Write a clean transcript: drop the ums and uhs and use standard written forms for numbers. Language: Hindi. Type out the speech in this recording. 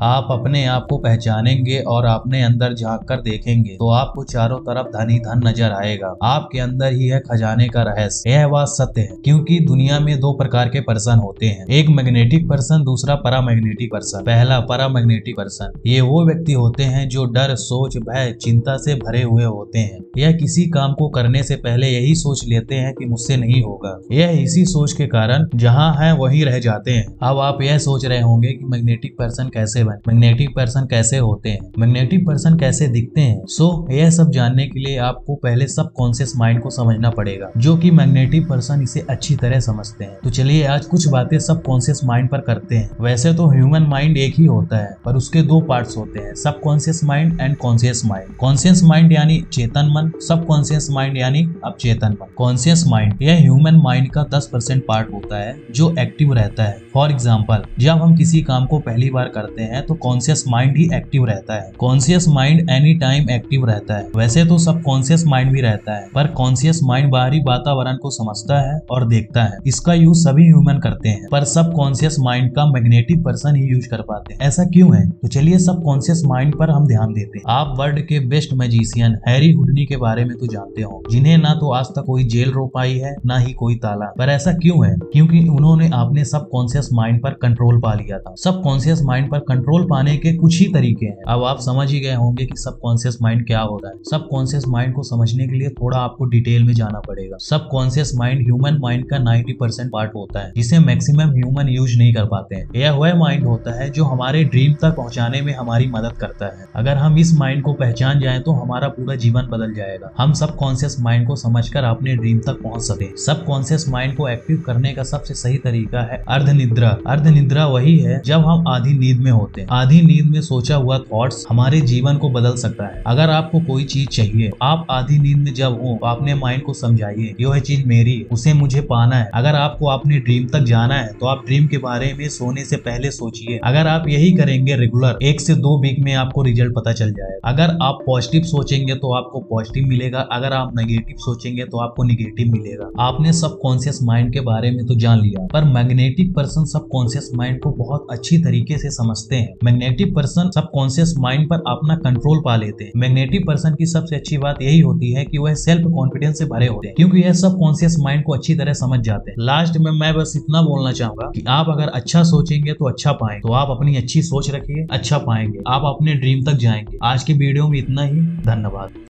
आप अपने आप को पहचानेंगे और अपने अंदर झांक कर देखेंगे तो आपको चारों तरफ धन ही धन नजर आएगा। आपके अंदर ही है खजाने का रहस्य। यह बात सत्य है क्योंकि दुनिया में दो प्रकार के पर्सन होते हैं, एक मैग्नेटिक पर्सन, दूसरा पैरामैग्नेटिक पर्सन। पहला पैरामैग्नेटिक पर्सन, ये वो व्यक्ति होते हैं जो डर, सोच, भय, चिंता से भरे हुए होते हैं। यह किसी काम को करने से पहले यही सोच लेते हैं कि मुझसे नहीं होगा। यह इसी सोच के कारण जहाँ है वहीं रह जाते हैं। अब आप यह सोच रहे होंगे कि मैग्नेटिक पर्सन कैसे बने, मैग्नेटिक पर्सन कैसे होते हैं, मैग्नेटिक पर्सन कैसे दिखते हैं। यह सब जानने के लिए आपको पहले सब कॉन्शियस माइंड को समझना पड़ेगा, जो कि मैग्नेटिक पर्सन इसे अच्छी तरह समझते हैं। तो चलिए आज कुछ बातें सब कॉन्शियस माइंड पर करते हैं। वैसे तो ह्यूमन माइंड एक ही होता है, पर उसके दो पार्ट्स होते हैं, सब conscious mind and conscious mind. Conscious mind यानी चेतन मन, सब कॉन्शियस माइंड यानी अवचेतन मन। कॉन्शियस माइंड यह ह्यूमन माइंड का 10% पार्ट होता है जो एक्टिव रहता है। फॉर एग्जाम्पल, जब हम किसी काम को पहली बार करते हैं तो कॉन्शियस माइंड ही एक्टिव रहता है। Conscious mind any time active रहता है। वैसे तो सब कॉन्शियस माइंड भी रहता है, पर कॉन्शियस माइंड बाहरी वातावरण को समझता है और देखता है। इसका यूज सभी ह्यूमन करते हैं, पर सब कॉन्शियस माइंड का मैग्नेटिक पर्सन ही यूज कर पाते हैं। ऐसा क्यों है? तो चलिए सब कॉन्शियस माइंड पर हम ध्यान देते हैं। आप वर्ल्ड के बेस्ट मैजिशियन हैरी हुडनी के बारे में तो जानते हो, जिन्हें ना तो आज तक कोई जेल रोक पाई है, ना ही कोई ताला। पर ऐसा क्यों है? क्योंकि उन्होंने अपने सब कॉन्शियस माइंड पर कंट्रोल पा लिया था। सब कॉन्शियस माइंड पर कंट्रोल पाने के कुछ ही तरीके हैं। अब आप समझ ही गए होंगे कि सब कॉन्शियस माइंड क्या होता है। सब कॉन्शियस माइंड को समझने के लिए थोड़ा आपको डिटेल में जाना पड़ेगा। सब कॉन्शियस माइंड ह्यूमन माइंड का 90% पार्ट होता है, जिसे मैक्सिमम ह्यूमन यूज नहीं कर पाते हैं। यह वह माइंड होता है जो हमारे ड्रीम तक पहुंचाने में हमारी मदद करता है। अगर हम इस माइंड को पहचान जाए तो हमारा पूरा जीवन बदल जाएगा। हम सब कॉन्शियस माइंड को समझकर अपने ड्रीम तक पहुंच सके। सब कॉन्शियस माइंड को एक्टिव करने का सबसे सही तरीका है अर्ध निद्रा। अर्ध निद्रा वही है जब हम आधी नींद में होते हैं। आधी नींद में सोचा हुआ थॉट्स हमारे जीवन को बदल सकता है। अगर आपको कोई चीज चाहिए, आप आधी नींद में जब हो तो अपने माइंड को समझाइए यह चीज मेरी है, उसे मुझे पाना है। अगर आपको अपने ड्रीम तक जाना है तो आप ड्रीम के बारे में सोने से पहले सोचिए। अगर आप यही करेंगे रेगुलर, 1 से 2 वीक में आपको रिजल्ट पता चल जाएगा। अगर आप पॉजिटिव सोचेंगे तो आपको पॉजिटिव मिलेगा, अगर आप नेगेटिव सोचेंगे तो आपको नेगेटिव मिलेगा। आपने सब कॉन्शियस माइंड के बारे में तो जान लिया, पर मैग्नेटिक पर्सन सब कॉन्शियस माइंड को बहुत अच्छी तरीके से समझते हैं। मैग्नेटिक पर्सन सब कॉन्शियस माइंड पर अपना कंट्रोल पा लेते हैं। मैग्नेटिक पर्सन की सबसे अच्छी बात यही होती है कि वह सेल्फ कॉन्फिडेंस से भरे होते हैं, क्योंकि यह सब कॉन्शियस माइंड को अच्छी तरह समझ जाते हैं। लास्ट में मैं बस इतना बोलना चाहूंगा कि आप अगर अच्छा सोचेंगे तो अच्छा पाएंगे। तो आप अपनी अच्छी सोच रखिए, अच्छा पाएंगे, आप अपने ड्रीम तक जाएंगे। आज की वीडियो में इतना ही। धन्यवाद।